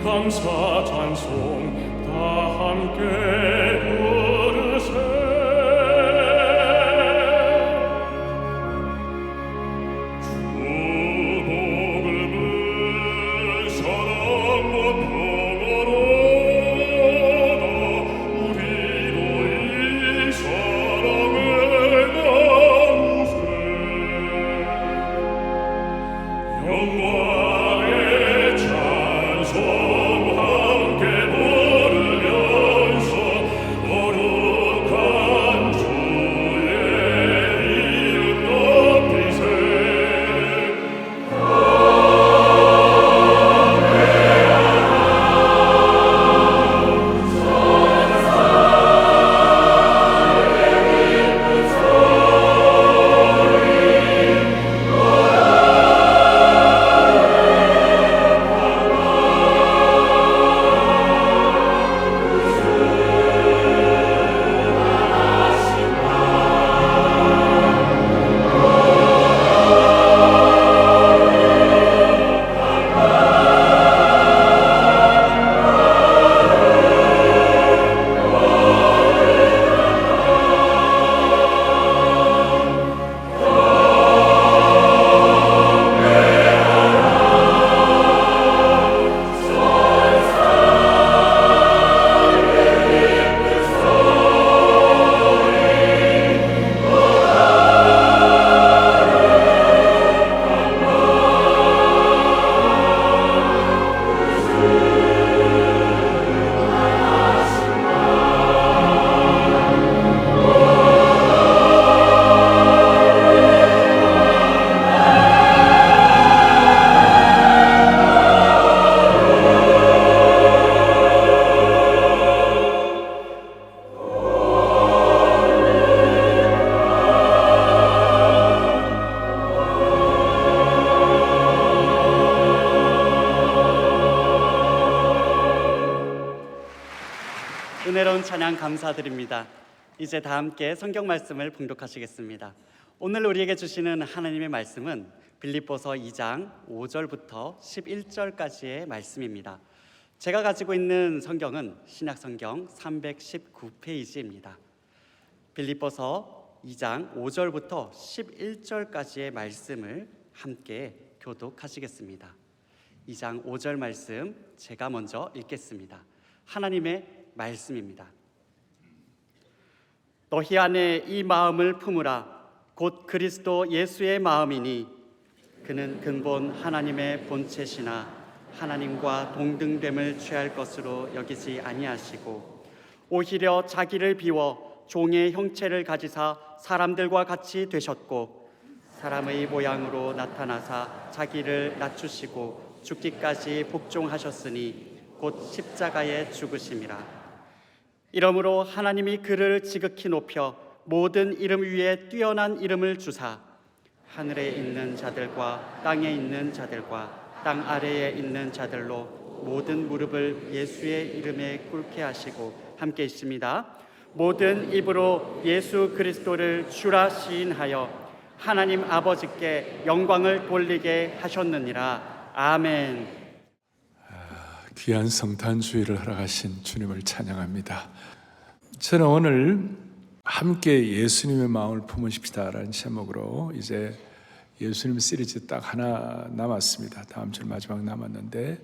감사 찬송 다 함께 부르세. 주 복을 분 사랑과 평화로다. 우리도 이 사랑을 나누세. 영광의 찬송 함께 부르면서 거룩한 주의 이름 높이세. 은혜로운 찬양 감사드립니다. 이제 다 함께 성경 말씀을 봉독하시겠습니다. 오늘 우리에게 주시는 하나님의 말씀은 빌립보서 2장 5절부터 11절까지의 말씀입니다. 제가 가지고 있는 성경은 신약성경 319페이지입니다. 빌립보서 2장 5절부터 11절까지의 말씀을 함께 교독하시겠습니다. 2장 5절 말씀 제가 먼저 읽겠습니다. 하나님의 말씀입니다. 너희 안에 이 마음을 품으라. 곧 그리스도 예수의 마음이니 그는 근본 하나님의 본체시나 하나님과 동등됨을 취할 것으로 여기지 아니하시고 오히려 자기를 비워 종의 형체를 가지사 사람들과 같이 되셨고 사람의 모양으로 나타나사 자기를 낮추시고 죽기까지 복종하셨으니 곧 십자가에 죽으심이라. 이러므로 하나님이 그를 지극히 높여 모든 이름 위에 뛰어난 이름을 주사 하늘에 있는 자들과 땅에 있는 자들과 땅 아래에 있는 자들로 모든 무릎을 예수의 이름에 꿇게 하시고 함께 있습니다. 모든 입으로 예수 그리스도를 주라 시인하여 하나님 아버지께 영광을 돌리게 하셨느니라. 아멘. 귀한 성탄 주일을 허락하신 주님을 찬양합니다. 저는 오늘 함께 예수님의 마음을 품으십시다라는 제목으로 이제 예수님 시리즈 딱 하나 남았습니다. 다음 주 마지막 남았는데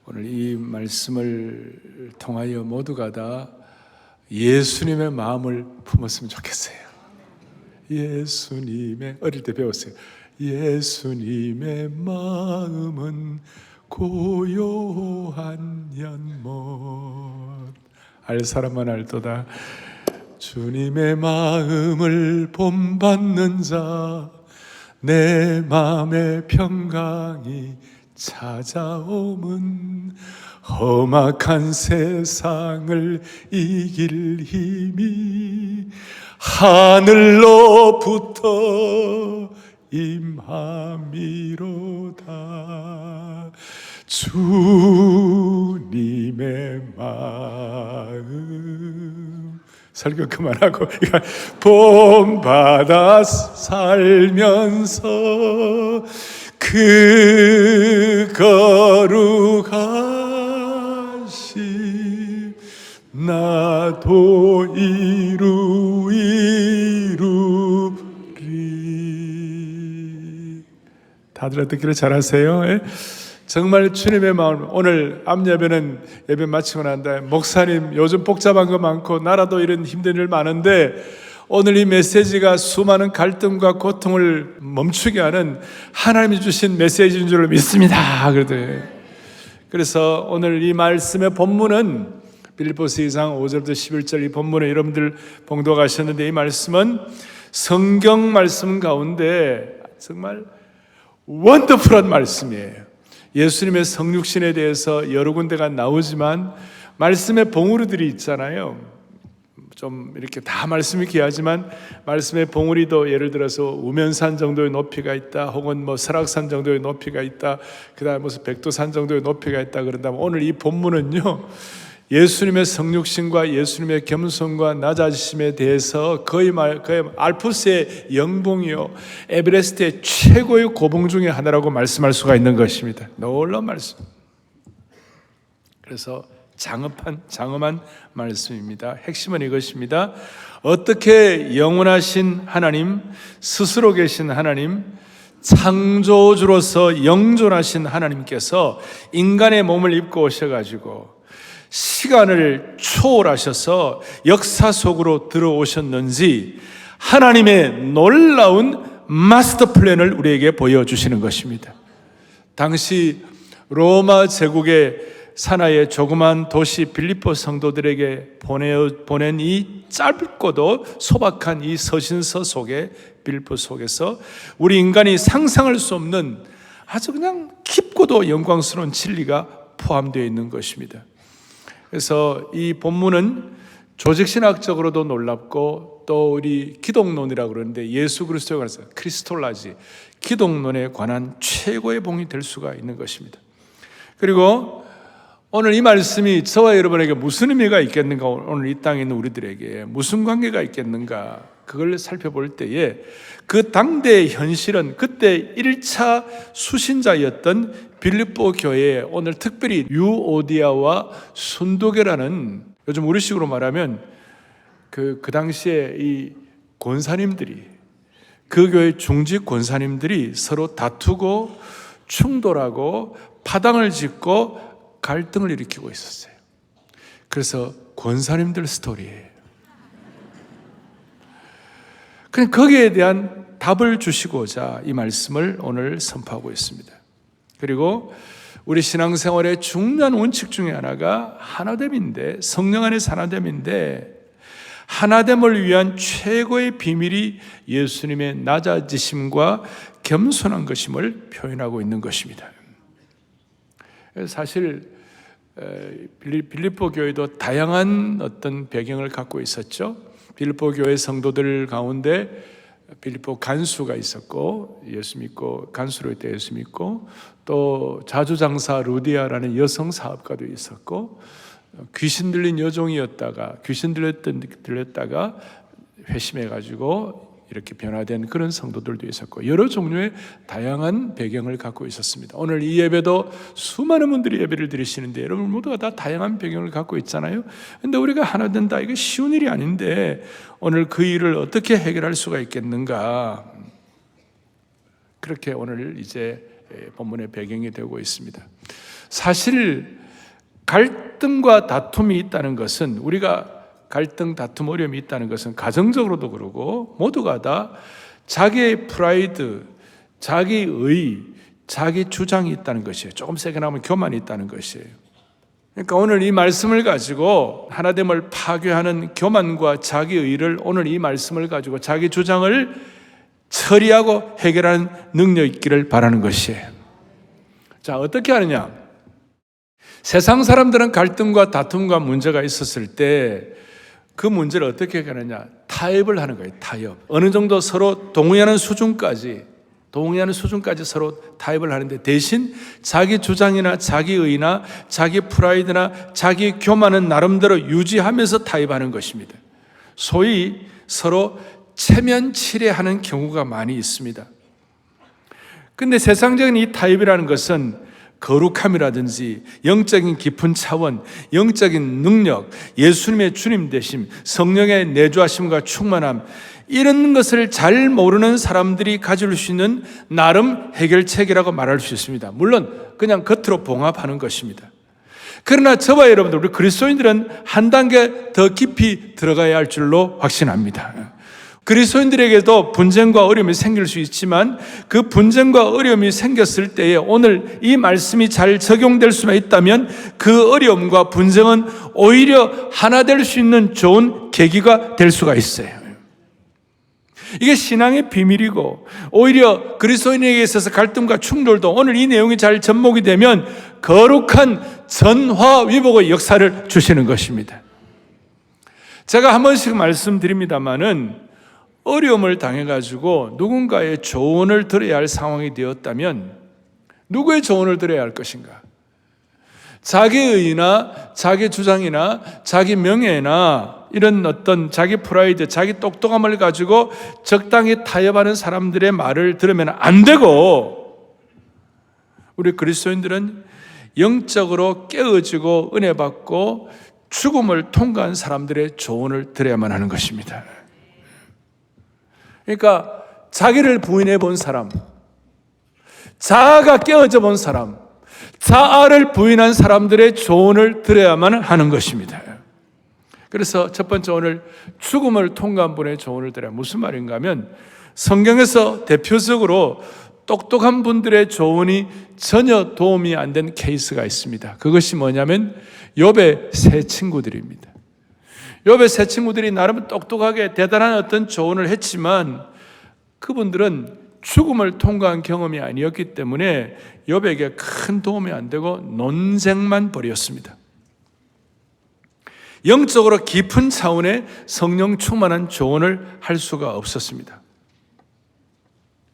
오늘 이 말씀을 통하여 모두가 다 예수님의 마음을 품었으면 좋겠어요. 예수님의, 어릴 때 배웠어요. 예수님의 마음은 고요한 연못. 알 사람만 알도다. 주님의 마음을 본받는 자 내 마음의 평강이 찾아오면 험악한 세상을 이길 힘이 하늘로부터 임함이로다. 주님의 마음. 설교 그만하고 본받아 살면서 그 거룩한 다들 어떻게 잘하세요? 예? 정말 주님의 마음. 오늘 암예배는 예배 마치고 난 다음에 목사님 요즘 복잡한 거 많고 나라도 이런 힘든 일 많은데 오늘 이 메시지가 수많은 갈등과 고통을 멈추게 하는 하나님이 주신 메시지인 줄 믿습니다. 그래서 오늘 이 말씀의 본문은 빌립보서 2장 5절부터 11절 이 본문에 여러분들 봉독하셨는데, 이 말씀은 성경 말씀 가운데 정말 원더풀한 말씀이에요. 예수님의 성육신에 대해서 여러 군데가 나오지만 말씀의 봉우리들이 있잖아요. 좀 이렇게 다 말씀이 귀하지만 말씀의 봉우리도 예를 들어서 우면산 정도의 높이가 있다, 혹은 뭐 설악산 정도의 높이가 있다, 그 다음에 무슨 백두산 정도의 높이가 있다 그런다면, 오늘 이 본문은요 예수님의 성육신과 예수님의 겸손과 낮아지심에 대해서 거의 알프스의 영봉이요 에베레스트의 최고의 고봉 중에 하나라고 말씀할 수가 있는 것입니다. 놀라운 말씀. 그래서 장엄한 말씀입니다. 핵심은 이것입니다. 어떻게 영원하신 하나님, 스스로 계신 하나님, 창조주로서 영존하신 하나님께서 인간의 몸을 입고 오셔가지고 시간을 초월하셔서 역사 속으로 들어오셨는지 하나님의 놀라운 마스터 플랜을 우리에게 보여주시는 것입니다. 당시 로마 제국의 산하의 조그만 도시 빌립보 성도들에게 보낸 이 짧고도 소박한 이 서신서 속에, 빌립보 속에서 우리 인간이 상상할 수 없는 아주 그냥 깊고도 영광스러운 진리가 포함되어 있는 것입니다. 그래서 이 본문은 조직신학적으로도 놀랍고 또 우리 기독론이라고 그러는데 예수 그리스도에 관해서 크리스톨라지, 기독론에 관한 최고의 봉이 될 수가 있는 것입니다. 그리고 오늘 이 말씀이 저와 여러분에게 무슨 의미가 있겠는가, 오늘 이 땅에 있는 우리들에게 무슨 관계가 있겠는가, 그걸 살펴볼 때에 그 당대의 현실은 그때 1차 수신자였던 빌립보 교회에 오늘 특별히 유오디아와 순도계라는, 요즘 우리식으로 말하면 그 당시에 이 권사님들이, 그 교회 중직 권사님들이 서로 다투고 충돌하고 파당을 짓고 갈등을 일으키고 있었어요. 그래서 권사님들 스토리예요. 그냥 거기에 대한 답을 주시고자 이 말씀을 오늘 선포하고 있습니다. 그리고 우리 신앙생활의 중요한 원칙 중에 하나가 하나됨인데, 성령 안에서 하나됨인데, 하나됨을 위한 최고의 비밀이 예수님의 낮아지심과 겸손한 것임을 표현하고 있는 것입니다. 사실 빌립보 교회도 다양한 어떤 배경을 갖고 있었죠. 빌립보 교회 성도들 가운데 빌립보 간수가 있었고, 예수 믿고 간수로 있다 예수 믿고, 또 자주장사 루디아라는 여성 사업가도 있었고, 귀신 들린 여종이었다가 귀신 들렸다가 회심해가지고 이렇게 변화된 그런 성도들도 있었고, 여러 종류의 다양한 배경을 갖고 있었습니다. 오늘 이 예배도 수많은 분들이 예배를 드리시는데 여러분 모두가 다 다양한 배경을 갖고 있잖아요. 근데 우리가 하나 된다, 이게 쉬운 일이 아닌데 오늘 그 일을 어떻게 해결할 수가 있겠는가, 그렇게 오늘 이제 본문의 배경이 되고 있습니다. 사실 갈등과 다툼이 있다는 것은, 우리가 갈등, 다툼, 어려움이 있다는 것은 가정적으로도 그러고 모두가 다 자기의 프라이드, 자기의, 자기 주장이 있다는 것이에요. 조금 세게 나오면 교만이 있다는 것이에요. 그러니까 오늘 이 말씀을 가지고 하나됨을 파괴하는 교만과 자기의를, 오늘 이 말씀을 가지고 자기 주장을 처리하고 해결하는 능력이 있기를 바라는 것이에요. 자, 어떻게 하느냐? 세상 사람들은 갈등과 다툼과 문제가 있었을 때 그 문제를 어떻게 해결하느냐? 타협을 하는 거예요. 타협. 어느 정도 서로 동의하는 수준까지 서로 타협을 하는데, 대신 자기 주장이나 자기의나 자기 프라이드나 자기 교만은 나름대로 유지하면서 타협하는 것입니다. 소위 서로 체면 치레하는 경우가 많이 있습니다. 근데 세상적인 이 타협이라는 것은 거룩함이라든지 영적인 깊은 차원, 영적인 능력, 예수님의 주님 되심, 성령의 내주하심과 충만함, 이런 것을 잘 모르는 사람들이 가질 수 있는 나름 해결책이라고 말할 수 있습니다. 물론 그냥 겉으로 봉합하는 것입니다. 그러나 저와 여러분들, 우리 그리스도인들은 한 단계 더 깊이 들어가야 할 줄로 확신합니다. 그리스도인들에게도 분쟁과 어려움이 생길 수 있지만 그 분쟁과 어려움이 생겼을 때에 오늘 이 말씀이 잘 적용될 수만 있다면 그 어려움과 분쟁은 오히려 하나 될 수 있는 좋은 계기가 될 수가 있어요. 이게 신앙의 비밀이고, 오히려 그리스도인에게 있어서 갈등과 충돌도 오늘 이 내용이 잘 접목이 되면 거룩한 전화위복의 역사를 주시는 것입니다. 제가 한 번씩 말씀드립니다마는 어려움을 당해가지고 누군가의 조언을 들어야 할 상황이 되었다면 누구의 조언을 들어야 할 것인가? 자기의나 자기 주장이나 자기 명예나 이런 어떤 자기 프라이드, 자기 똑똑함을 가지고 적당히 타협하는 사람들의 말을 들으면 안 되고, 우리 그리스도인들은 영적으로 깨어지고 은혜 받고 죽음을 통과한 사람들의 조언을 들어야만 하는 것입니다. 그러니까 자기를 부인해 본 사람, 자아가 깨어져 본 사람, 자아를 부인한 사람들의 조언을 들어야만 하는 것입니다. 그래서 첫 번째 오늘 죽음을 통과한 분의 조언을 들어야 무슨 말인가 하면, 성경에서 대표적으로 똑똑한 분들의 조언이 전혀 도움이 안 된 케이스가 있습니다. 그것이 뭐냐면 욥의 세 친구들입니다. 욥의 세 친구들이 나름 똑똑하게 대단한 어떤 조언을 했지만 그분들은 죽음을 통과한 경험이 아니었기 때문에 욥에게 큰 도움이 안 되고 논쟁만 벌였습니다. 영적으로 깊은 차원의 성령 충만한 조언을 할 수가 없었습니다.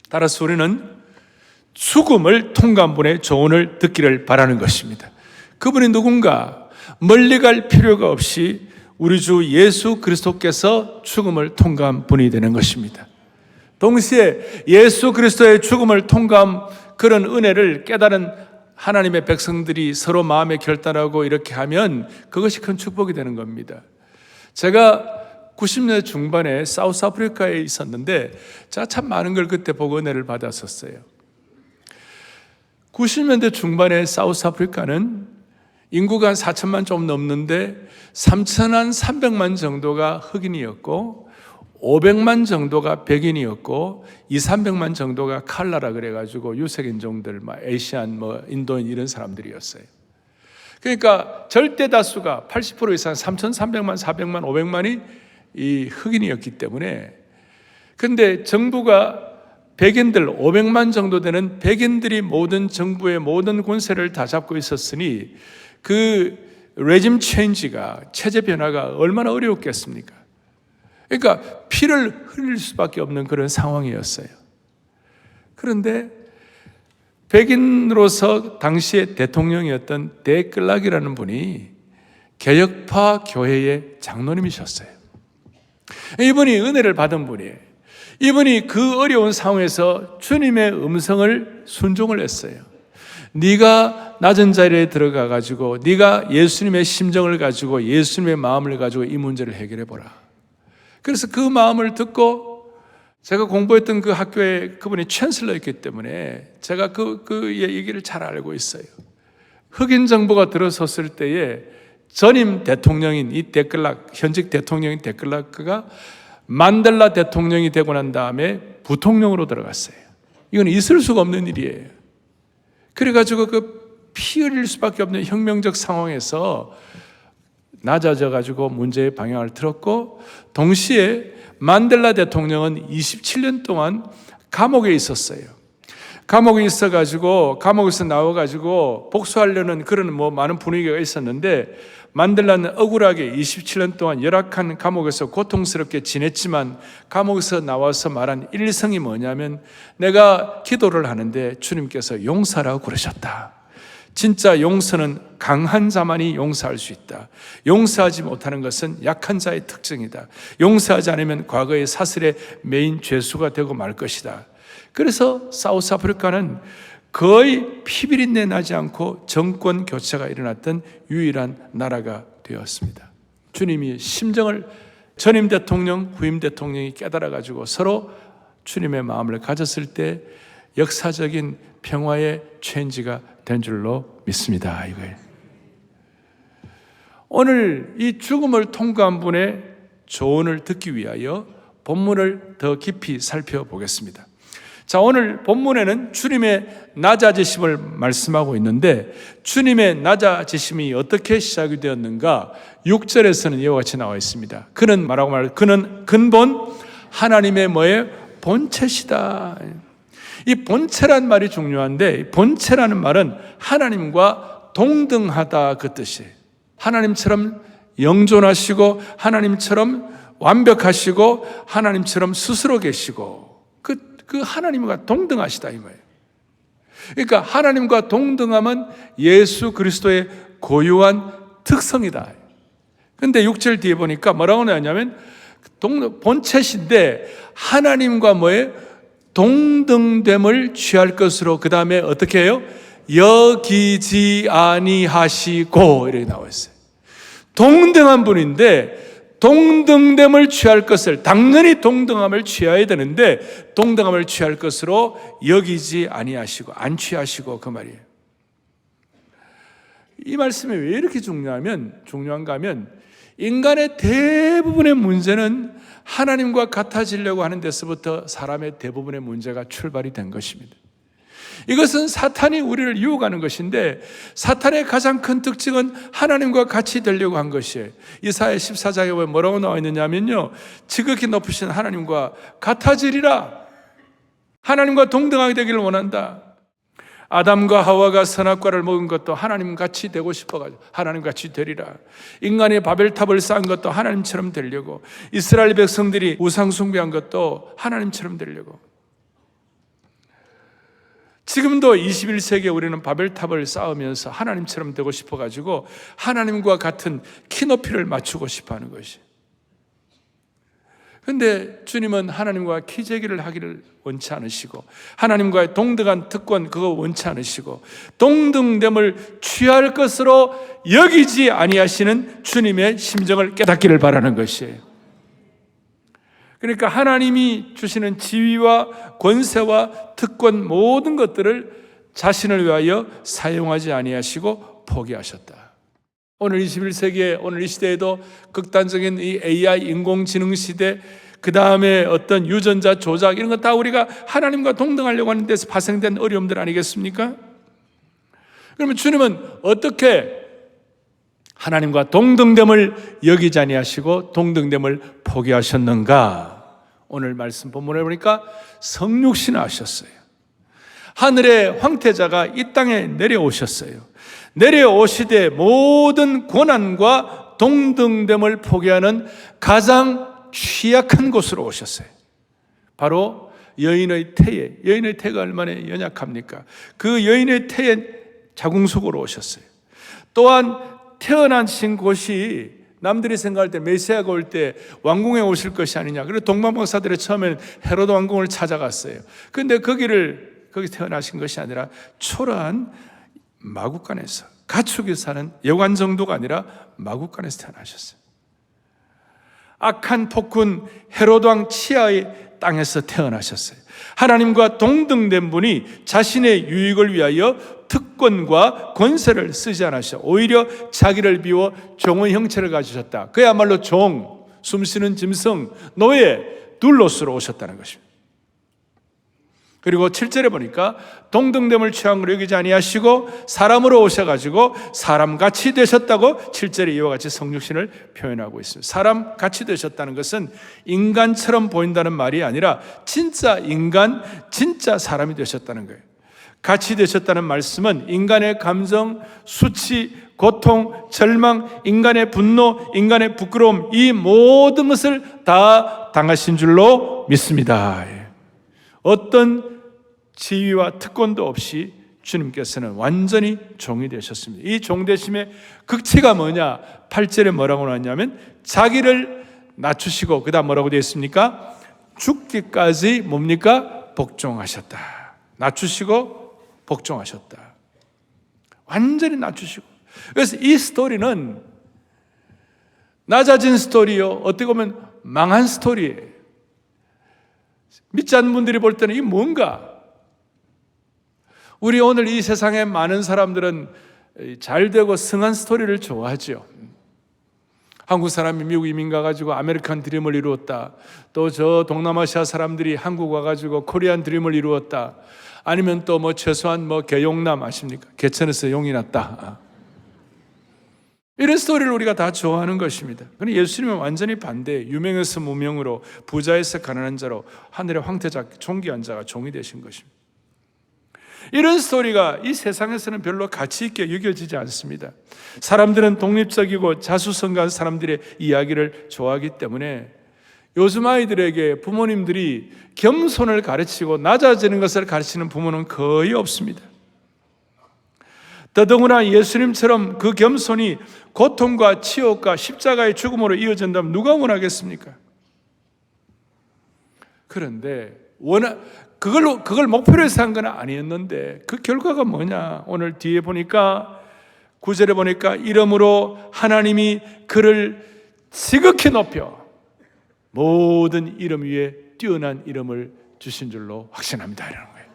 따라서 우리는 죽음을 통과한 분의 조언을 듣기를 바라는 것입니다. 그분이 누군가 멀리 갈 필요가 없이 우리 주 예수 그리스도께서 죽음을 통과한 분이 되는 것입니다. 동시에 예수 그리스도의 죽음을 통과한 그런 은혜를 깨달은 하나님의 백성들이 서로 마음에 결단하고 이렇게 하면 그것이 큰 축복이 되는 겁니다. 제가 90년대 중반에 사우스 아프리카에 있었는데 제가 참 많은 걸 그때 보고 은혜를 받았었어요. 90년대 중반에 사우스 아프리카는 인구가 한 4천만 좀 넘는데 3,300만 정도가 흑인이었고 500만 정도가 백인이었고 2,300만 정도가 칼라라 그래가지고 유색인종들, 에이시안, 인도인 이런 사람들이었어요. 그러니까 절대 다수가 80% 이상 3,300만, 400만, 500만이 이 흑인이었기 때문에, 근데 정부가 백인들 500만 정도 되는 백인들이 모든 정부의 모든 권세를 다 잡고 있었으니 그 레짐 체인지가, 체제 변화가 얼마나 어려웠겠습니까? 그러니까 피를 흘릴 수밖에 없는 그런 상황이었어요. 그런데 백인으로서 당시의 대통령이었던 데클락이라는 분이 개혁파 교회의 장로님이셨어요. 이분이 은혜를 받은 분이에요. 이분이 그 어려운 상황에서 주님의 음성을 순종을 했어요. 네가 낮은 자리에 들어가 가지고 네가 예수님의 심정을 가지고 예수님의 마음을 가지고 이 문제를 해결해 보라. 그래서 그 마음을 듣고, 제가 공부했던 그 학교에 그분이 챈슬러였기 때문에 제가 그 얘기를 잘 알고 있어요. 흑인 정부가 들어섰을 때에 전임 대통령인 이 데클락, 현직 대통령인 데클라크가 만델라 대통령이 되고 난 다음에 부통령으로 들어갔어요. 이건 있을 수가 없는 일이에요. 그래가지고 그 피 흘릴 수밖에 없는 혁명적 상황에서 낮아져가지고 문제의 방향을 틀었고, 동시에 만델라 대통령은 27년 동안 감옥에 있었어요. 감옥에 있어가지고 감옥에서 나와가지고 복수하려는 그런 많은 분위기가 있었는데, 만델라는 억울하게 27년 동안 열악한 감옥에서 고통스럽게 지냈지만 감옥에서 나와서 말한 일성이 뭐냐면, 내가 기도를 하는데 주님께서 용서라고 그러셨다. 진짜 용서는 강한 자만이 용서할 수 있다. 용서하지 못하는 것은 약한 자의 특징이다. 용서하지 않으면 과거의 사슬의 메인 죄수가 되고 말 것이다. 그래서 사우스 아프리카는 거의 피비린내 나지 않고 정권 교체가 일어났던 유일한 나라가 되었습니다. 주님이 심정을 전임 대통령, 후임 대통령이 깨달아가지고 서로 주님의 마음을 가졌을 때 역사적인 평화의 체인지가 된 줄로 믿습니다. 이거예요. 오늘 이 죽음을 통과한 분의 조언을 듣기 위하여 본문을 더 깊이 살펴보겠습니다. 자, 오늘 본문에는 주님의 낮아지심을 말씀하고 있는데 주님의 낮아지심이 어떻게 시작이 되었는가? 6절에서는 이와 같이 나와 있습니다. 그는 뭐라고 말해요? 그는 근본 하나님의 뭐예요? 본체시다. 이 본체란 말이 중요한데 본체라는 말은 하나님과 동등하다 그 뜻이에요. 하나님처럼 영존하시고 하나님처럼 완벽하시고 하나님처럼 스스로 계시고 그 하나님과 동등하시다 이 말이에요. 그러니까 하나님과 동등함은 예수 그리스도의 고유한 특성이다. 그런데 6절 뒤에 보니까 뭐라고 나왔냐면 본체신데 하나님과 뭐예요? 동등됨을 취할 것으로 그 다음에 어떻게 해요? 여기지 아니하시고 이렇게 나와 있어요. 동등한 분인데 동등됨을 취할 것을 당연히 동등함을 취해야 되는데 동등함을 취할 것으로 여기지 아니하시고 안 취하시고 그 말이에요. 이 말씀이 왜 이렇게 중요한가 하면 인간의 대부분의 문제는 하나님과 같아지려고 하는 데서부터 사람의 대부분의 문제가 출발이 된 것입니다. 이것은 사탄이 우리를 유혹하는 것인데 사탄의 가장 큰 특징은 하나님과 같이 되려고 한 것이에요. 이사야 14장에 보면 뭐라고 나와 있느냐면요, 지극히 높으신 하나님과 같아지리라. 하나님과 동등하게 되기를 원한다. 아담과 하와가 선악과를 먹은 것도 하나님같이 되고 싶어가지고 하나님같이 되리라. 인간이 바벨탑을 쌓은 것도 하나님처럼 되려고, 이스라엘 백성들이 우상 숭배한 것도 하나님처럼 되려고. 지금도 21세기에 우리는 바벨탑을 쌓으면서 하나님처럼 되고 싶어가지고 하나님과 같은 키높이를 맞추고 싶어하는 것이. 그런데 주님은 하나님과 키재기를 하기를 원치 않으시고 하나님과의 동등한 특권 그거 원치 않으시고 동등됨을 취할 것으로 여기지 아니하시는 주님의 심정을 깨닫기를 바라는 것이에요. 그러니까 하나님이 주시는 지위와 권세와 특권 모든 것들을 자신을 위하여 사용하지 아니하시고 포기하셨다. 오늘 21세기에 오늘 이 시대에도 극단적인 이 AI 인공지능 시대, 그 다음에 어떤 유전자 조작 이런 거 다 우리가 하나님과 동등하려고 하는 데서 발생된 어려움들 아니겠습니까? 그러면 주님은 어떻게 하나님과 동등됨을 여기지 아니하시고 동등됨을 포기하셨는가? 오늘 말씀 본문에 보니까 성육신을 하셨어요. 하늘의 황태자가 이 땅에 내려오셨어요. 내려오시되 모든 고난과 동등됨을 포기하는 가장 취약한 곳으로 오셨어요. 바로 여인의 태에, 여인의 태가 얼마나 연약합니까? 그 여인의 태의 자궁 속으로 오셨어요. 또한 태어나신 곳이 남들이 생각할 때 메시아가 올 때 왕궁에 오실 것이 아니냐. 그래서 동방박사들이 처음에는 헤로드 왕궁을 찾아갔어요. 그런데 거기 태어나신 것이 아니라 초라한 마국간에서, 가축이 사는 여관 정도가 아니라 마국간에서 태어나셨어요. 악한 폭군 헤로드 왕 치하의 땅에서 태어나셨어요. 하나님과 동등된 분이 자신의 유익을 위하여 특권과 권세를 쓰지 않으셔. 오히려 자기를 비워 종의 형체를 가지셨다. 그야말로 종, 숨쉬는 짐승, 노예, 둘로스로 오셨다는 것입니다. 그리고 7절에 보니까 동등됨을 취한 걸 여기지 아니하시고 사람으로 오셔가지고 사람같이 되셨다고 7절에 이와 같이 성육신을 표현하고 있습니다. 사람같이 되셨다는 것은 인간처럼 보인다는 말이 아니라 진짜 인간, 진짜 사람이 되셨다는 거예요. 같이 되셨다는 말씀은 인간의 감정, 수치, 고통, 절망, 인간의 분노, 인간의 부끄러움, 이 모든 것을 다 당하신 줄로 믿습니다. 어떤 지위와 특권도 없이 주님께서는 완전히 종이 되셨습니다. 이 종되심의 극치가 뭐냐? 8절에 뭐라고 나왔냐면 자기를 낮추시고 그 다음 뭐라고 되어 있습니까? 죽기까지 뭡니까? 복종하셨다. 낮추시고 복종하셨다. 완전히 낮추시고. 그래서 이 스토리는 낮아진 스토리요. 어떻게 보면 망한 스토리예요. 믿지 않는 분들이 볼 때는 이게 뭔가? 우리 오늘 이 세상에 많은 사람들은 잘 되고 승한 스토리를 좋아하죠. 한국 사람이 미국 이민 가가지고 아메리칸 드림을 이루었다. 또 저 동남아시아 사람들이 한국 와가지고 코리안 드림을 이루었다. 아니면 또 뭐 최소한 뭐 개용남 아십니까? 개천에서 용이 났다. 이런 스토리를 우리가 다 좋아하는 것입니다. 그런데 예수님은 완전히 반대. 유명에서 무명으로, 부자에서 가난한 자로, 하늘의 황태자 존귀한 자가 종이 되신 것입니다. 이런 스토리가 이 세상에서는 별로 가치 있게 여겨지지 않습니다. 사람들은 독립적이고 자수성가한 사람들의 이야기를 좋아하기 때문에 요즘 아이들에게 부모님들이 겸손을 가르치고 낮아지는 것을 가르치는 부모는 거의 없습니다. 더더구나 예수님처럼 그 겸손이 고통과 치욕과 십자가의 죽음으로 이어진다면 누가 원하겠습니까? 그런데 그걸 목표로 해서 한 건 아니었는데 그 결과가 뭐냐? 오늘 뒤에 보니까 9절에 보니까 이러므로 하나님이 그를 지극히 높여 모든 이름 위에 뛰어난 이름을 주신 줄로 확신합니다. 이라는 거예요.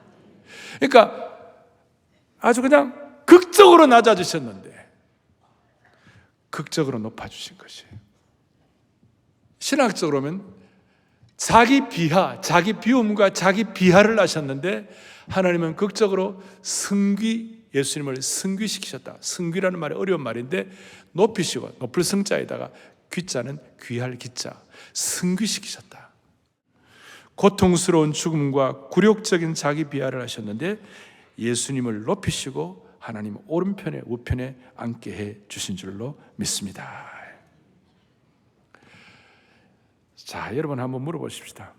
그러니까 아주 그냥 극적으로 낮아지셨는데 극적으로 높아주신 것이에요. 신학적으로 보면 자기 비하, 자기 비움과 자기 비하를 하셨는데 하나님은 극적으로 예수님을 승귀시키셨다. 승귀라는 말이 어려운 말인데 높이시고, 높을 승자에다가 귀자는 귀할 기자, 승귀시키셨다. 고통스러운 죽음과 굴욕적인 자기 비하를 하셨는데 예수님을 높이시고 하나님 오른편에 우편에 앉게 해 주신 줄로 믿습니다. 자, 여러분 한번 물어보십시다.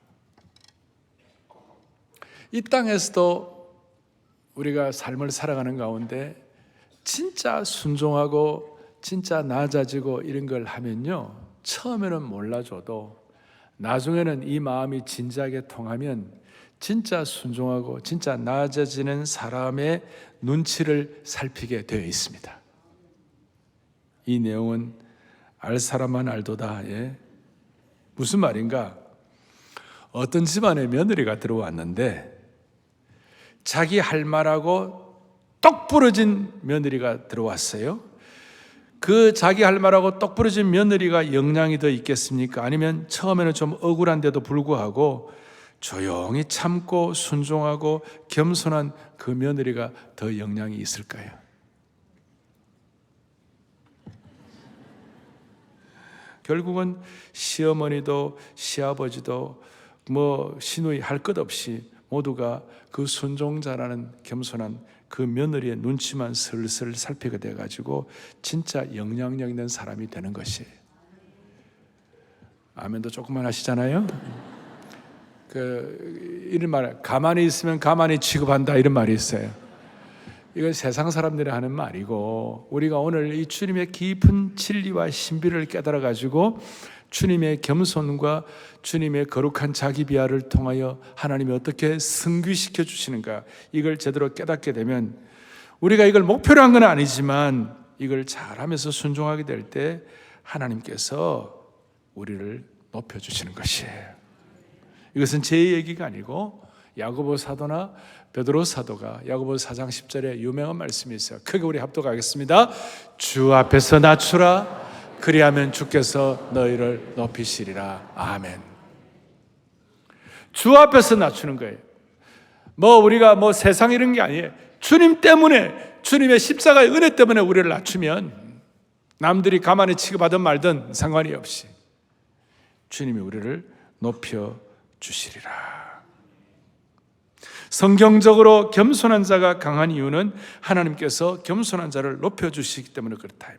이 땅에서도 우리가 삶을 살아가는 가운데 진짜 순종하고 진짜 낮아지고 이런 걸 하면요, 처음에는 몰라줘도 나중에는 이 마음이 진지하게 통하면 진짜 순종하고 진짜 낮아지는 사람의 눈치를 살피게 되어 있습니다. 이 내용은 알 사람만 알도다. 예. 무슨 말인가? 어떤 집안에 며느리가 들어왔는데 자기 할 말하고 똑 부러진 며느리가 들어왔어요. 그 자기 할 말하고 똑 부러진 며느리가 영향이 더 있겠습니까? 아니면 처음에는 좀 억울한데도 불구하고 조용히 참고 순종하고 겸손한 그 며느리가 더 영향이 있을까요? 결국은 시어머니도 시아버지도 뭐 시누이 할 것 없이 모두가 그 순종자라는 겸손한 그 며느리의 눈치만 슬슬 살피게 돼가지고 진짜 영향력 있는 사람이 되는 것이에요. 아멘도 조금만 하시잖아요. 이런 말, 가만히 있으면 가만히 취급한다, 이런 말이 있어요. 이건 세상 사람들이 하는 말이고, 우리가 오늘 이 주님의 깊은 진리와 신비를 깨달아 가지고 주님의 겸손과 주님의 거룩한 자기 비하를 통하여 하나님이 어떻게 승귀시켜 주시는가, 이걸 제대로 깨닫게 되면 우리가 이걸 목표로 한 건 아니지만 이걸 잘하면서 순종하게 될 때 하나님께서 우리를 높여주시는 것이에요. 이것은 제 얘기가 아니고 야고보 사도나 베드로 사도가 야고보 4장 10절에 유명한 말씀이 있어요. 크게 우리 합독하겠습니다. 주 앞에서 낮추라, 그리하면 주께서 너희를 높이시리라. 아멘. 주 앞에서 낮추는 거예요. 우리가 세상 이런 게 아니에요. 주님 때문에, 주님의 십자가의 은혜 때문에 우리를 낮추면 남들이 가만히 취급하든 말든 상관이 없이 주님이 우리를 높여 주시리라. 성경적으로 겸손한 자가 강한 이유는 하나님께서 겸손한 자를 높여주시기 때문에 그렇다.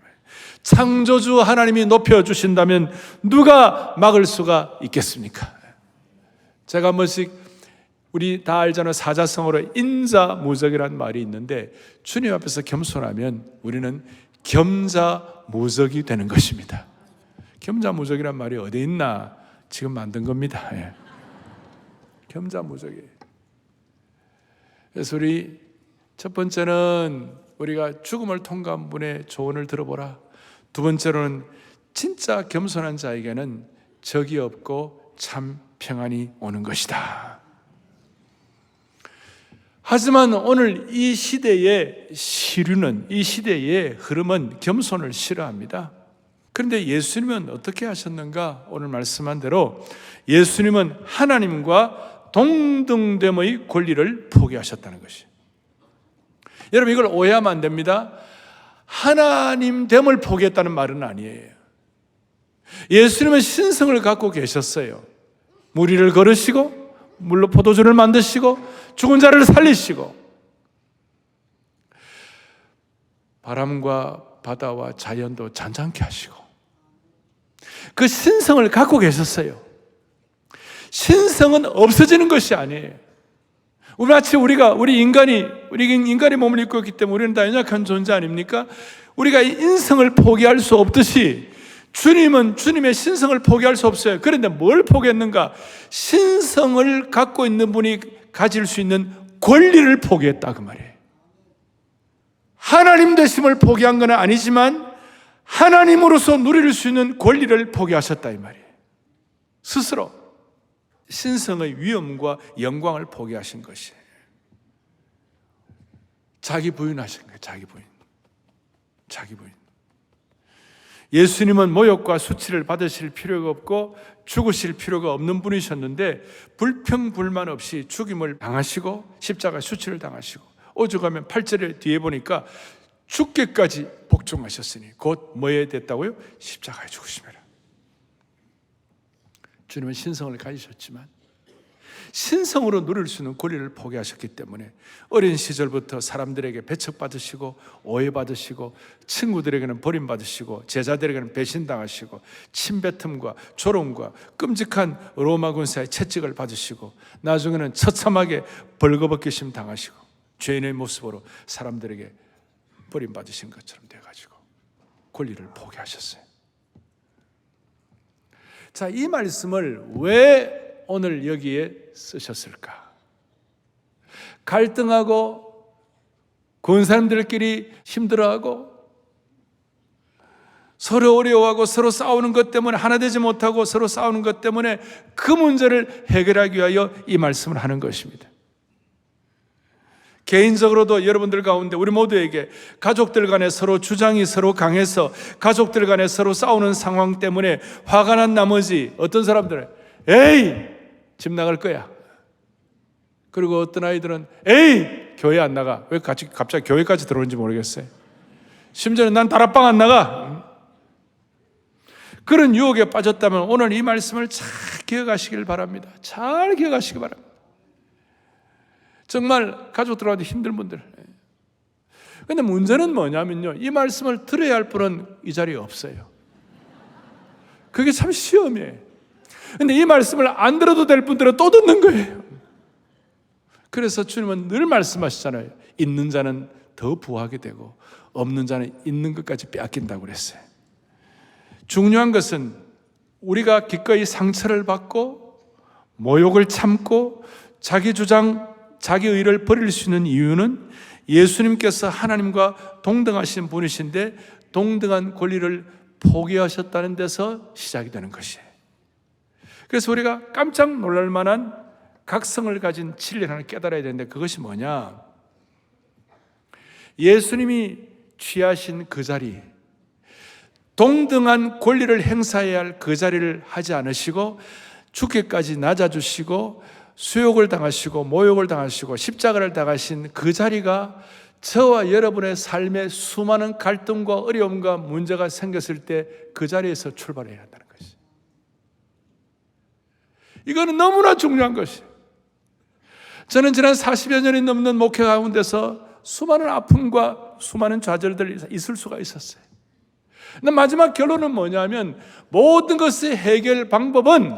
창조주 하나님이 높여주신다면 누가 막을 수가 있겠습니까? 제가 한 번씩 우리 다 알잖아요. 사자성어로 인자무적이라는 말이 있는데 주님 앞에서 겸손하면 우리는 겸자무적이 되는 것입니다. 겸자무적이란 말이 어디 있나? 지금 만든 겁니다. 예. 겸자무적이에요. 그래서 우리 첫 번째는 우리가 죽음을 통과한 분의 조언을 들어보라. 두 번째로는 진짜 겸손한 자에게는 적이 없고 참 평안이 오는 것이다. 하지만 오늘 이 시대의 시류는, 이 시대의 흐름은 겸손을 싫어합니다. 그런데 예수님은 어떻게 하셨는가? 오늘 말씀한 대로 예수님은 하나님과 동등됨의 권리를 포기하셨다는 것이에요. 여러분, 이걸 오해하면 안 됩니다. 하나님됨을 포기했다는 말은 아니에요. 예수님은 신성을 갖고 계셨어요. 물 위를 걸으시고 물로 포도주를 만드시고 죽은 자를 살리시고 바람과 바다와 자연도 잔잔케 하시고 그 신성을 갖고 계셨어요. 신성은 없어지는 것이 아니에요. 마치 우리 인간이 몸을 입고 있기 때문에 우리는 다 연약한 존재 아닙니까? 우리가 인성을 포기할 수 없듯이 주님은 주님의 신성을 포기할 수 없어요. 그런데 뭘 포기했는가? 신성을 갖고 있는 분이 가질 수 있는 권리를 포기했다, 그 말이에요. 하나님 되심을 포기한 건 아니지만 하나님으로서 누릴 수 있는 권리를 포기하셨다, 이 말이에요. 스스로 신성의 위엄과 영광을 포기하신 것이에요. 자기 부인하신 거예요. 자기 부인. 예수님은 모욕과 수치를 받으실 필요가 없고 죽으실 필요가 없는 분이셨는데 불평불만 없이 죽임을 당하시고 십자가 수치를 당하시고 오죽하면 8절에 뒤에 보니까 죽기까지 복종하셨으니 곧 뭐에 됐다고요? 십자가에 죽으심이라. 주님은 신성을 가지셨지만 신성으로 누릴 수 있는 권리를 포기하셨기 때문에 어린 시절부터 사람들에게 배척받으시고 오해받으시고 친구들에게는 버림받으시고 제자들에게는 배신당하시고 침뱉음과 조롱과 끔찍한 로마 군사의 채찍을 받으시고 나중에는 처참하게 벌거벗기심 당하시고 죄인의 모습으로 사람들에게 버림받으신 것처럼 돼가지고 권리를 포기하셨어요. 자, 이 말씀을 왜 오늘 여기에 쓰셨을까? 갈등하고 군 사람들끼리 힘들어하고 서로 어려워하고 서로 싸우는 것 때문에 하나 되지 못하고 서로 싸우는 것 때문에 그 문제를 해결하기 위하여 이 말씀을 하는 것입니다. 개인적으로도 여러분들 가운데 우리 모두에게 가족들 간에 서로 주장이 서로 강해서 가족들 간에 서로 싸우는 상황 때문에 화가 난 나머지 어떤 사람들은 에이 집 나갈 거야. 그리고 어떤 아이들은 에이 교회 안 나가. 왜 갑자기 교회까지 들어오는지 모르겠어요. 심지어는 난 다락방 안 나가. 그런 유혹에 빠졌다면 오늘 이 말씀을 잘 기억하시길 바랍니다. 잘 기억하시기 바랍니다. 정말 가족들한테 힘든 분들. 그런데 문제는 뭐냐면요, 이 말씀을 들어야 할 분은 이 자리에 없어요. 그게 참 시험이에요. 그런데 이 말씀을 안 들어도 될 분들은 또 듣는 거예요. 그래서 주님은 늘 말씀하시잖아요. 있는 자는 더 부하게 되고 없는 자는 있는 것까지 빼앗긴다고 그랬어요. 중요한 것은 우리가 기꺼이 상처를 받고 모욕을 참고 자기 주장, 자기 의를 버릴 수 있는 이유는 예수님께서 하나님과 동등하신 분이신데 동등한 권리를 포기하셨다는 데서 시작이 되는 것이에요. 그래서 우리가 깜짝 놀랄 만한 각성을 가진 진리를 하나 깨달아야 되는데 그것이 뭐냐? 예수님이 취하신 그 자리, 동등한 권리를 행사해야 할 그 자리를 하지 않으시고 죽기까지 낮아주시고 수욕을 당하시고 모욕을 당하시고 십자가를 당하신 그 자리가 저와 여러분의 삶에 수많은 갈등과 어려움과 문제가 생겼을 때 그 자리에서 출발해야 한다는 것이. 이거는 너무나 중요한 것이에요. 저는 지난 40여 년이 넘는 목회 가운데서 수많은 아픔과 수많은 좌절들이 있을 수가 있었어요. 근데 마지막 결론은 뭐냐면 모든 것의 해결 방법은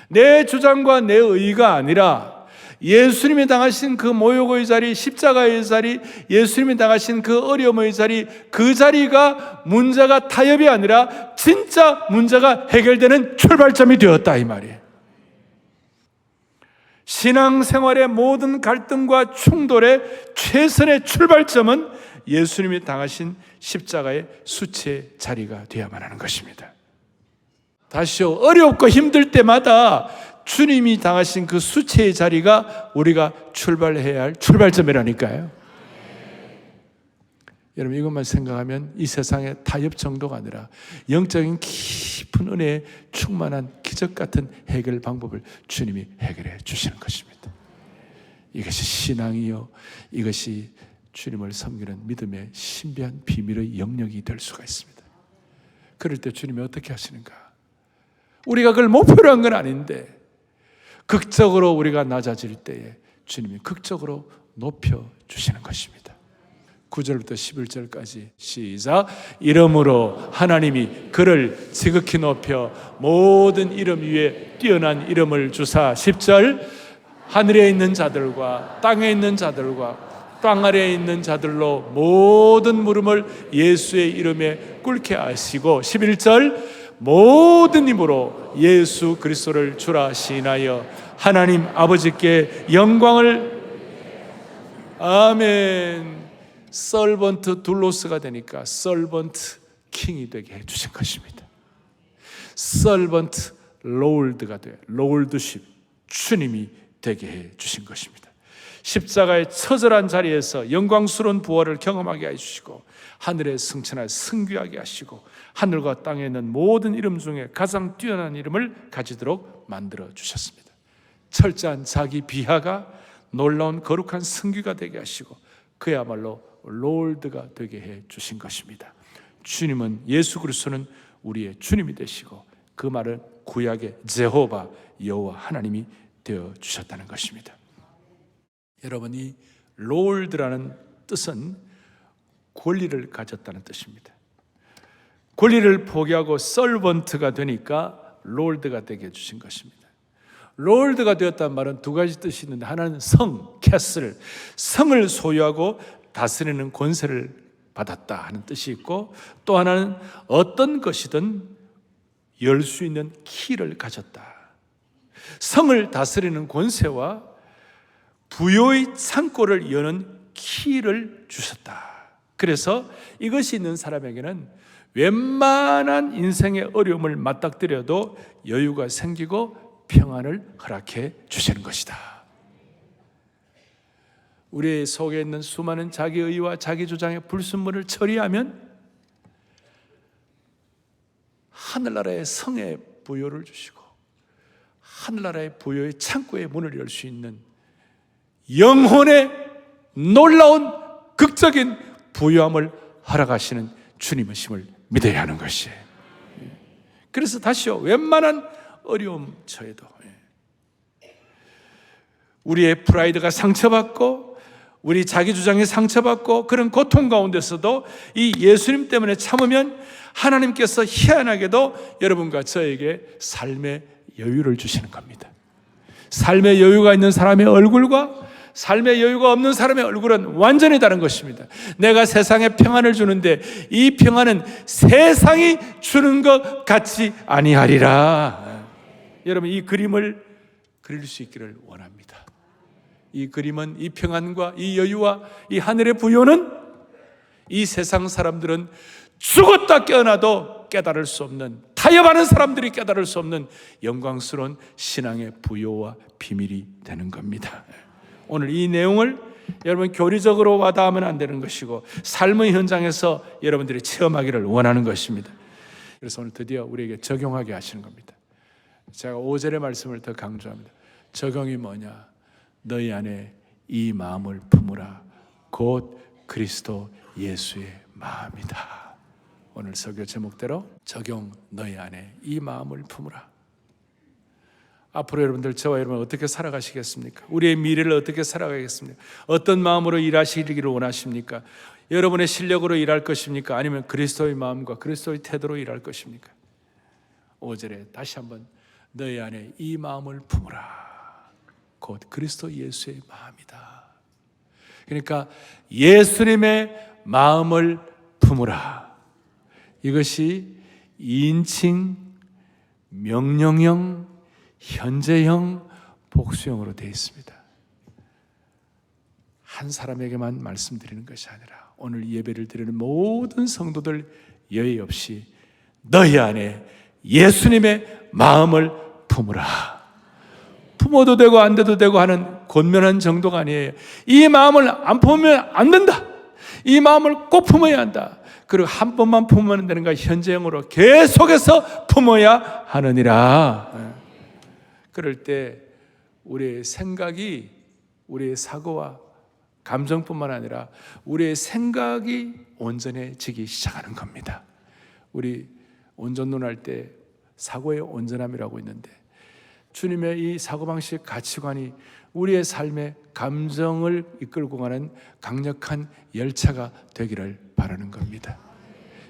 내 주장과 내 의가 아니라 예수님이 당하신 그 모욕의 자리, 십자가의 자리, 예수님이 당하신 그 어려움의 자리, 그 자리가 문제가 타협이 아니라 진짜 문제가 해결되는 출발점이 되었다 이 말이에요. 신앙생활의 모든 갈등과 충돌의 최선의 출발점은 예수님이 당하신 십자가의 수치의 자리가 되어야만 하는 것입니다. 다시요, 어렵고 힘들 때마다 주님이 당하신 그 수치의 자리가 우리가 출발해야 할 출발점이라니까요. 여러분, 이것만 생각하면 이 세상의 타협 정도가 아니라 영적인 깊은 은혜에 충만한 기적 같은 해결 방법을 주님이 해결해 주시는 것입니다. 이것이 신앙이요, 이것이 주님을 섬기는 믿음의 신비한 비밀의 영역이 될 수가 있습니다. 그럴 때 주님이 어떻게 하시는가? 우리가 그걸 목표로 한 건 아닌데 극적으로 우리가 낮아질 때에 주님이 극적으로 높여주시는 것입니다. 9절부터 11절까지 시작. 이름으로 하나님이 그를 지극히 높여 모든 이름 위에 뛰어난 이름을 주사. 10절. 하늘에 있는 자들과 땅에 있는 자들과 땅 아래에 있는 자들로 모든 물음을 예수의 이름에 꿇게 하시고. 11절. 모든 힘으로 예수 그리스도를 주라 시인하여 하나님 아버지께 영광을. 아멘. 서번트 둘로스가 되니까 서번트 킹이 되게 해주신 것입니다. 서번트 롤드가 돼, 롤드십, 주님이 되게 해주신 것입니다. 십자가의 처절한 자리에서 영광스러운 부활을 경험하게 해주시고 하늘의 승천을 승귀하게 하시고 하늘과 땅에 있는 모든 이름 중에 가장 뛰어난 이름을 가지도록 만들어 주셨습니다. 철저한 자기 비하가 놀라운 거룩한 승귀가 되게 하시고 그야말로 롤드가 되게 해 주신 것입니다. 주님은, 예수 그리스도는 우리의 주님이 되시고 그 말은 구약의 제호바 여호와 하나님이 되어 주셨다는 것입니다. 여러분, 이 롤드라는 뜻은 권리를 가졌다는 뜻입니다. 권리를 포기하고 서번트가 되니까 롤드가 되게 해주신 것입니다. 롤드가 되었다는 말은 두 가지 뜻이 있는데, 하나는 성, 캐슬, 성을 소유하고 다스리는 권세를 받았다 하는 뜻이 있고, 또 하나는 어떤 것이든 열 수 있는 키를 가졌다. 성을 다스리는 권세와 부요의 창고를 여는 키를 주셨다. 그래서 이것이 있는 사람에게는 웬만한 인생의 어려움을 맞닥뜨려도 여유가 생기고 평안을 허락해 주시는 것이다. 우리 속에 있는 수많은 자기의와 자기주장의 불순물을 처리하면 하늘나라의 성의 부요를 주시고 하늘나라의 부요의 창고의 문을 열 수 있는 영혼의 놀라운 극적인 부요함을 허락하시는 주님이심을 믿어야 하는 것이에요. 그래서 다시요, 웬만한 어려움 처에도 우리의 프라이드가 상처받고 우리 자기 주장이 상처받고 그런 고통 가운데서도 이 예수님 때문에 참으면 하나님께서 희한하게도 여러분과 저에게 삶의 여유를 주시는 겁니다. 삶의 여유가 있는 사람의 얼굴과 삶의 여유가 없는 사람의 얼굴은 완전히 다른 것입니다. 내가 세상에 평안을 주는데 이 평안은 세상이 주는 것 같지 아니하리라. 여러분, 이 그림을 그릴 수 있기를 원합니다. 이 그림은, 이 평안과 이 여유와 이 하늘의 부요는 이 세상 사람들은 죽었다 깨어나도 깨달을 수 없는, 타협하는 사람들이 깨달을 수 없는 영광스러운 신앙의 부요와 비밀이 되는 겁니다. 오늘 이 내용을 여러분 교리적으로 와닿으면 안 되는 것이고 삶의 현장에서 여러분들이 체험하기를 원하는 것입니다. 그래서 오늘 드디어 우리에게 적용하게 하시는 겁니다. 제가 5절의 말씀을 더 강조합니다. 적용이 뭐냐? 너희 안에 이 마음을 품으라. 곧 그리스도 예수의 마음이다. 오늘 설교 제목대로 적용, 너희 안에 이 마음을 품으라. 앞으로 여러분들, 저와 여러분 어떻게 살아가시겠습니까? 우리의 미래를 어떻게 살아가겠습니까? 어떤 마음으로 일하시기를 원하십니까? 여러분의 실력으로 일할 것입니까? 아니면 그리스도의 마음과 그리스도의 태도로 일할 것입니까? 5절에 다시 한번 너희 안에 이 마음을 품으라. 곧 그리스도 예수의 마음이다. 그러니까 예수님의 마음을 품으라. 이것이 인칭, 명령형, 현재형, 복수형으로 되어 있습니다. 한 사람에게만 말씀드리는 것이 아니라 오늘 예배를 드리는 모든 성도들 여의 없이 너희 안에 예수님의 마음을 품으라. 품어도 되고 안 돼도 되고 하는 권면한 정도가 아니에요. 이 마음을 안 품으면 안 된다. 이 마음을 꼭 품어야 한다. 그리고 한 번만 품으면 되는가, 현재형으로 계속해서 품어야 하느니라. 그럴 때 우리의 생각이, 우리의 사고와 감정뿐만 아니라 우리의 생각이 온전해지기 시작하는 겁니다. 우리 온전론할 때 사고의 온전함이라고 있는데, 주님의 이 사고방식, 가치관이 우리의 삶의 감정을 이끌고 가는 강력한 열차가 되기를 바라는 겁니다.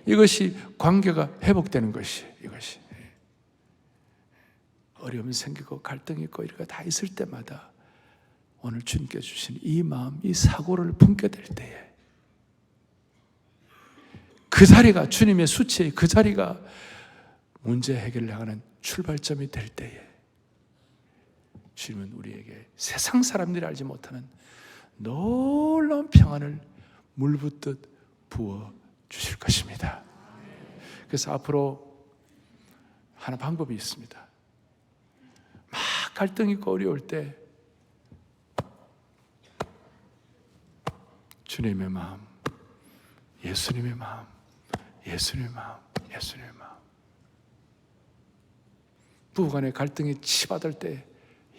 이것이 관계가 회복되는 것이, 이것이 어려움이 생기고 갈등이 있고 이런 거 다 있을 때마다 오늘 주님께 주신 이 마음, 이 사고를 품게 될 때에 그 자리가, 주님의 수치의 그 자리가 문제 해결을 향하는 출발점이 될 때에 주님은 우리에게 세상 사람들이 알지 못하는 놀라운 평안을 물붓듯 부어 주실 것입니다. 그래서 앞으로 하나 방법이 있습니다. 막 갈등이 있고 어려울 때 주님의 마음, 예수님의 마음, 예수님의 마음, 예수님의 마음. 부부간의 갈등이 치받을 때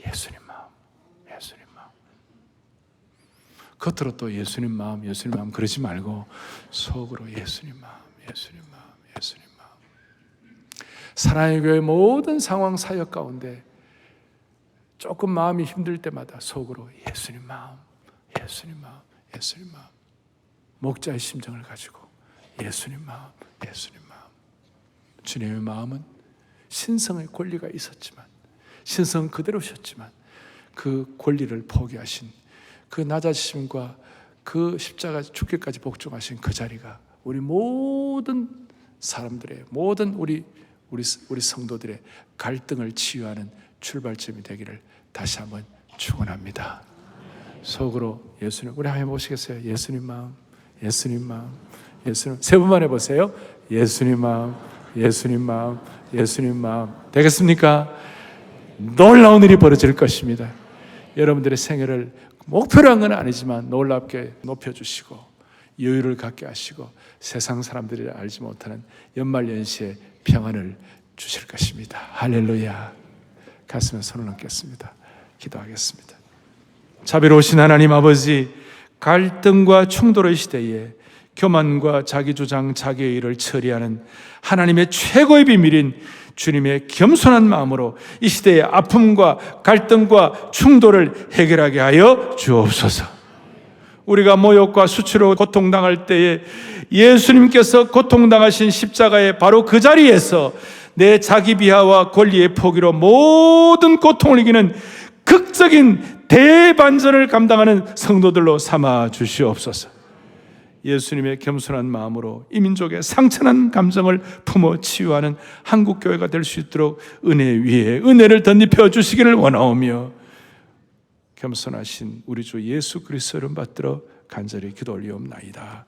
예수님 마음, 예수님 마음. 겉으로 또 예수님 마음, 예수님 마음 그러지 말고 속으로 예수님 마음, 예수님 마음, 예수님 마음. 사랑의 교회 모든 상황 사역 가운데 조금 마음이 힘들 때마다 속으로 예수님 마음, 예수님 마음, 예수님 마음. 목자의 심정을 가지고 예수님 마음, 예수님 마음. 주님의 마음은 신성의 권리가 있었지만, 신성은 그대로셨지만 그 권리를 포기하신, 그 낮아지심과 그 십자가 죽기까지 복종하신 그 자리가 우리 모든 사람들의, 모든 우리 성도들의 갈등을 치유하는 출발점이 되기를 다시 한번 축원합니다. 속으로 예수님, 우리 한번 보시겠어요? 예수님 마음, 예수님 마음, 예수님. 세 번만 해보세요. 예수님 마음, 예수님 마음, 예수님 마음. 되겠습니까? 놀라운 일이 벌어질 것입니다. 여러분들의 생애를 목표로 한 건 아니지만 놀랍게 높여주시고 여유를 갖게 하시고 세상 사람들이 알지 못하는 연말연시의 평안을 주실 것입니다. 할렐루야. 가슴에 손을 얹겠습니다. 기도하겠습니다. 자비로우신 하나님 아버지, 갈등과 충돌의 시대에 교만과 자기주장, 자기의 일을 처리하는 하나님의 최고의 비밀인 주님의 겸손한 마음으로 이 시대의 아픔과 갈등과 충돌을 해결하게 하여 주옵소서. 우리가 모욕과 수치로 고통당할 때에 예수님께서 고통당하신 십자가의 바로 그 자리에서 내 자기 비하와 권리의 포기로 모든 고통을 이기는 극적인 대반전을 감당하는 성도들로 삼아 주시옵소서. 예수님의 겸손한 마음으로 이 민족의 상처난 감정을 품어 치유하는 한국교회가 될 수 있도록 은혜 위에 은혜를 덧입혀 주시기를 원하오며, 겸손하신 우리 주 예수 그리스도를 받들어 간절히 기도 올리옵나이다.